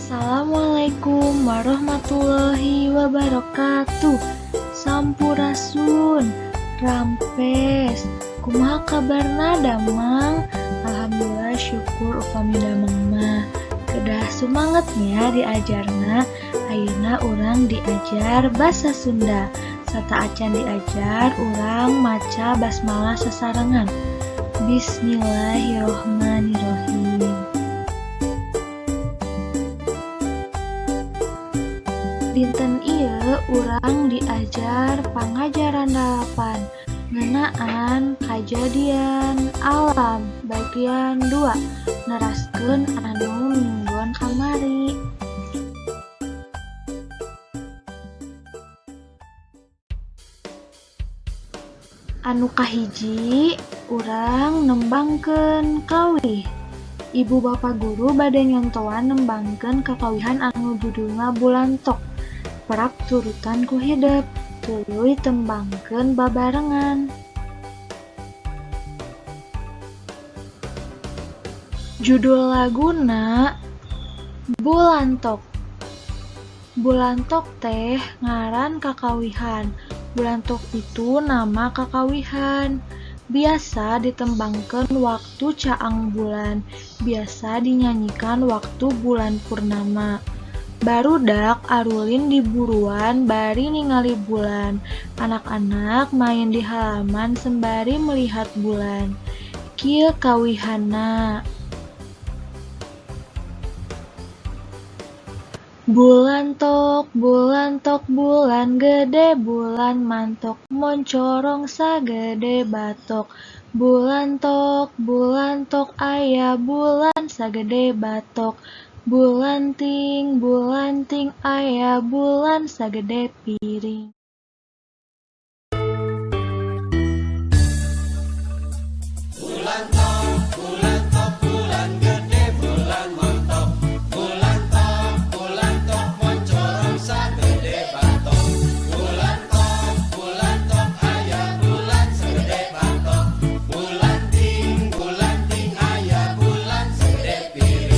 Assalamualaikum warahmatullahi wabarakatuh. Sampurasun, rampes, kumaha kabarna damang? Alhamdulillah syukur upami damang mah. Kedah semangatnya diajarna, ayeuna urang diajar basa Sunda. Sata acan diajar urang maca basmalah sasarengan. Bismillahirrohmanirrohim. Dinten ieu urang diajar pangajaran 8 ngeunaan kajadian alam bagian 2 neraskeun anu minggon kamari. Anu kahiji urang nembangkeun kawih. Ibu bapak guru bade nyontoan nembangkeun kakawihan anu judulna Bulantok. Perak turutan ku hidup, tuluy tembangkeun babarengan. Judul laguna Bulantok. Bulantok teh ngaran kakawihan. Bulantok itu nama kakawihan. Biasa ditembangkeun waktu caang bulan. Biasa dinyanyikan waktu bulan purnama. Barudak arulin di buruan bari ningali bulan. Anak-anak main di halaman sembari melihat bulan. Kieu kawihanna. Bulantok, bulantok, bulan gede, bulan mantok, moncorong sagede batok. Bulantok, bulantok, aya bulan sagede batok. Bulanting, bulanting, aya bulan sagede piring. Bulantok, bulantok, bulan gede, bulan montok. Bulantok, bulantok, moncorong sagede batok. Bulantok, bulantok, aya bulan sagede batok. Bulanting, bulanting, aya bulan sagede piring.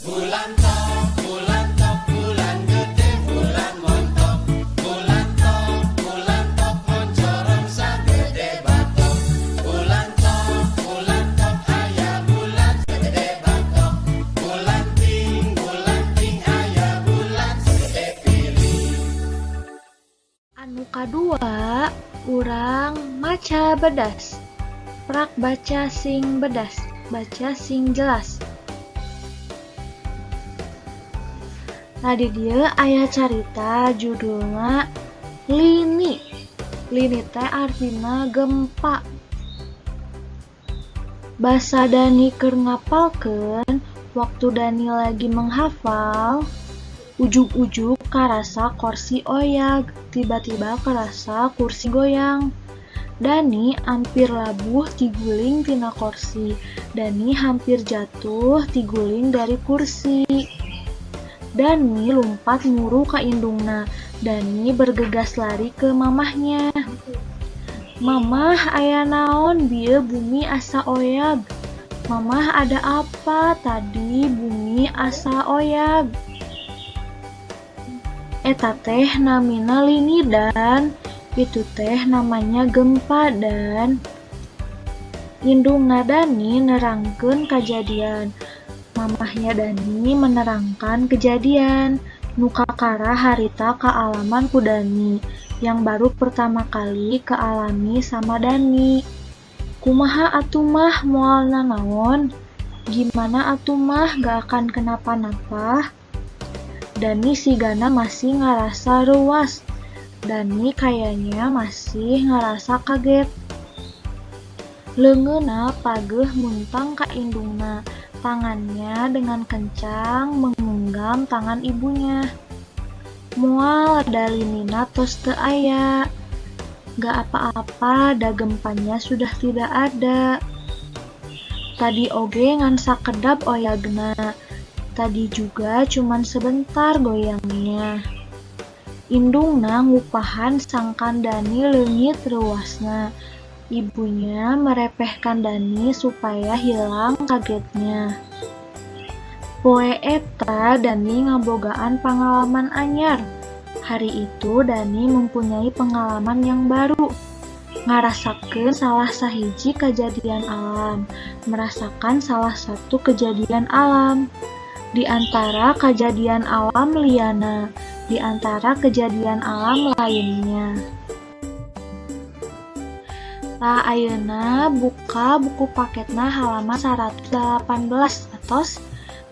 Bulantok, bulantok, bulan gede, bulan montok. Bulantok, bulantok, moncorong sagede batok. Bulantok, bulantok, aya bulan sagede batok. Bulanting, bulanting, aya bulan sagede piring. Anu kadua, urang maca bedas. Prak baca sing bedas, baca sing jelas. Tadi dia aya carita judulna Lini. Lini teh artina gempa. Basa Dani keur ngapalkeun, waktu Dani lagi menghafal, ujug-ujug karasa kursi oyag, tiba-tiba karasa kursi goyang. Dani hampir labuh tiguling tina kursi. Dani hampir jatuh tiguling dari kursi. Dani lumpat nguru ka indungna. Dani bergegas lari ke mamahnya. Mamah, aya naon bieu bumi asa oyag? Mamah, ada apa tadi bumi asa oyag? Eta teh namina Lini dan itu teh namanya gempa dan indungna Dani nerangkeun kajadian. Mamahnya Dani menerangkan kejadian nu kakara harita kaalaman ku Dani yang baru pertama kali kealami sama Dani. Kumaha atuh mah moalna naon? Gimana atuh mah gak akan kenapa-napa? Dani sigana masih ngarasa ruas. Dani kayaknya masih ngarasa kaget. Leungeuna pageuh muntang ka indungna. Tangannya dengan kencang menggenggam tangan ibunya. Moal da Linina tos teu aya. Gak apa-apa, da gempanya sudah tidak ada. Tadi oge ngan sakedap oyagna. Tadi juga cuman sebentar goyangnya. Indungna ngupahan sangkan Dani leungit ruasna. Ibunya merepehkan Dani supaya hilang kagetnya. Poe eta Dani ngabogaan pengalaman anyar. Hari itu Dani mempunyai pengalaman yang baru. Ngarasakeun salah sahiji kejadian alam, merasakan salah satu kejadian alam. Di antara kejadian alam liana, di antara kejadian alam lainnya. Tah ayeuna buka buku paketna halaman 118 atos.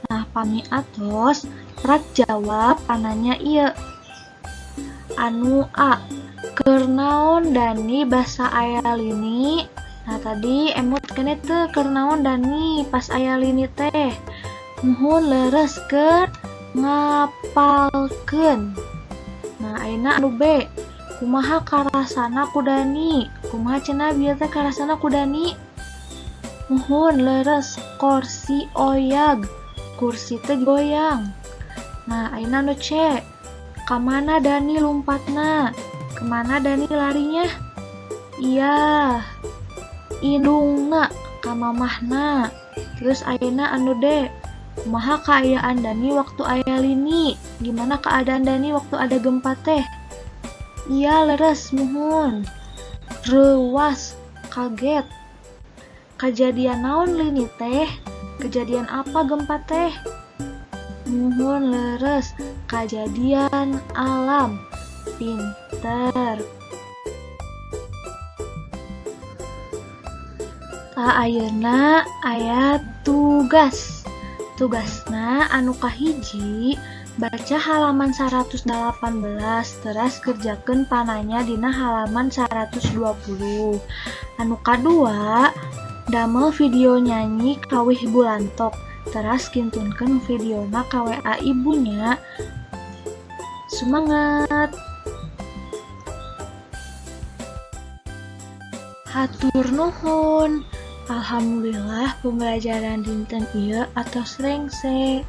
Nah, pami atos rak jawab pananya ieu. Anu A, keur naon Dani basa aya lini? Nah, tadi emut kene teu keur naon Dani pas aya lini teh. Muhun leres keur ngapalkeun. Nah, ayeuna anu B, kumaha karasana ku Dani? Kumaha cenah bieu teh karasana ku Dani? Muhun leres kursi oyag. Kursi teh goyang. Nah, ayeuna anu C, kamana Dani lompatna? Kemana Dani larinya? Iya, indungna ka mamahna. Terus ayeuna anu D, kumaha kaayaan Dani waktu aya lini? Gimana keadaan Dani waktu ada gempa teh? Iya leres muhun. Reuas, kaget. Kejadian naon lini teh? Kejadian apa gempa teh? Muhun leres, kejadian alam. Pinter. Ayeuna aya tugas. Tugasna anu kahiji baca halaman 118 teras kerjakeun pananya dina halaman 120. Anu kadua damel video nyanyi kawih bulantok teras kintunkeun videona ka WA ibunya. Semangat. Hatur nuhun. Alhamdulillah pembelajaran dinten ieu atos rengse.